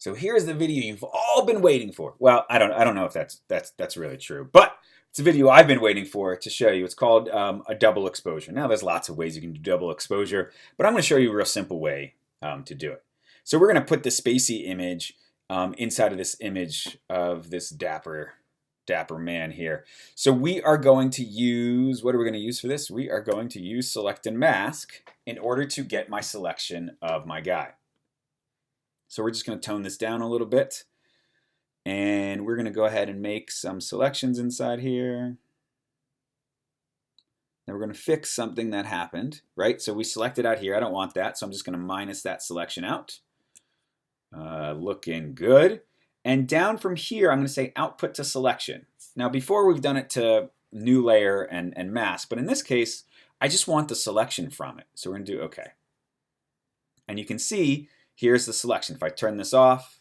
So here's the video you've all been waiting for. Well, I don't know if that's really true, but it's a video I've been waiting for to show you. It's called a double exposure. Now there's lots of ways you can do double exposure, but I'm going to show you a real simple way to do it. So we're going to put the spacey image inside of this image of this dapper man here. So we are going to use, what are we going to use for this? We are going to use select and mask in order to get my selection of my guy. So we're just going to tone this down a little bit, and we're going to go ahead and make some selections inside here. Now we're going to fix something that happened, right? So we selected out here. I don't want that, so I'm just going to minus that selection out. Looking good. And down from here, I'm going to say output to selection. Now before we've done it to new layer and mask, but in this case, I just want the selection from it. So we're going to do OK. And you can see here's the selection. If I turn this off,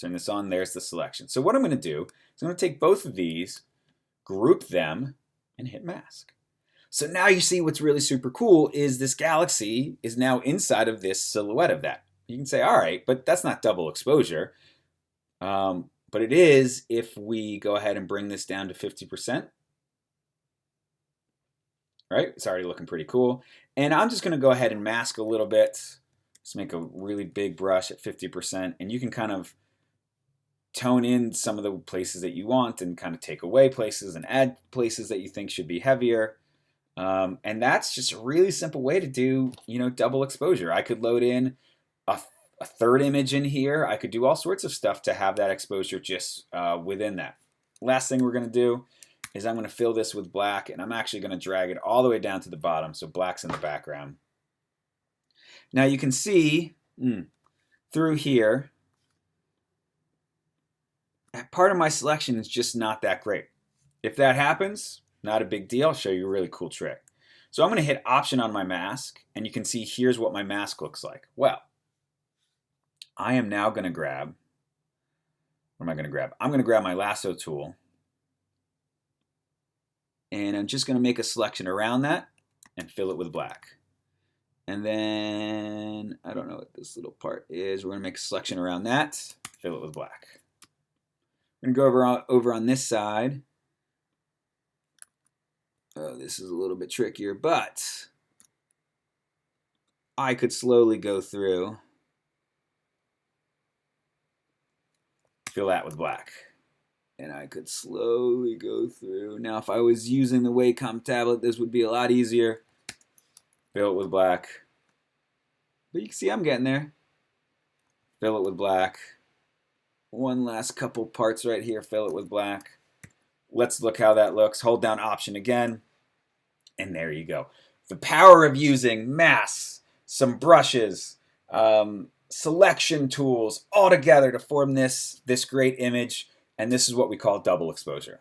turn this on, there's the selection. So what I'm going to do is I'm going to take both of these, group them, and hit mask. So now you see what's really super cool is this galaxy is now inside of this silhouette of that. You can say, all right, but that's not double exposure. But it is if we go ahead and bring this down to 50%. Right? It's already looking pretty cool. And I'm just going to go ahead and mask a little bit. Just make a really big brush at 50%. And you can kind of tone in some of the places that you want and kind of take away places and add places that you think should be heavier. And that's just a really simple way to do, double exposure. I could load in a third image in here. I could do all sorts of stuff to have that exposure just within that. Last thing we're going to do is I'm going to fill this with black, and I'm actually going to drag it all the way down to the bottom so black's in the background. Now you can see through here, part of my selection is just not that great. If that happens, not a big deal. I'll show you a really cool trick. So I'm going to hit Option on my mask, and you can see here's what my mask looks like. Well, I am now going to grab, what am I going to grab? I'm going to grab my lasso tool, and I'm just going to make a selection around that and fill it with black. And then, I don't know what this little part is. We're going to make a selection around that, fill it with black. We're going to go over on this side. Oh, this is a little bit trickier, but I could slowly go through, fill that with black. And I could slowly go through. Now, if I was using the Wacom tablet, this would be a lot easier. Fill it with black. But you can see I'm getting there. Fill it with black. One last couple parts right here. Fill it with black. Let's look how that looks. Hold down Option again. And there you go. The power of using masks, some brushes, selection tools all together to form this great image. And this is what we call double exposure.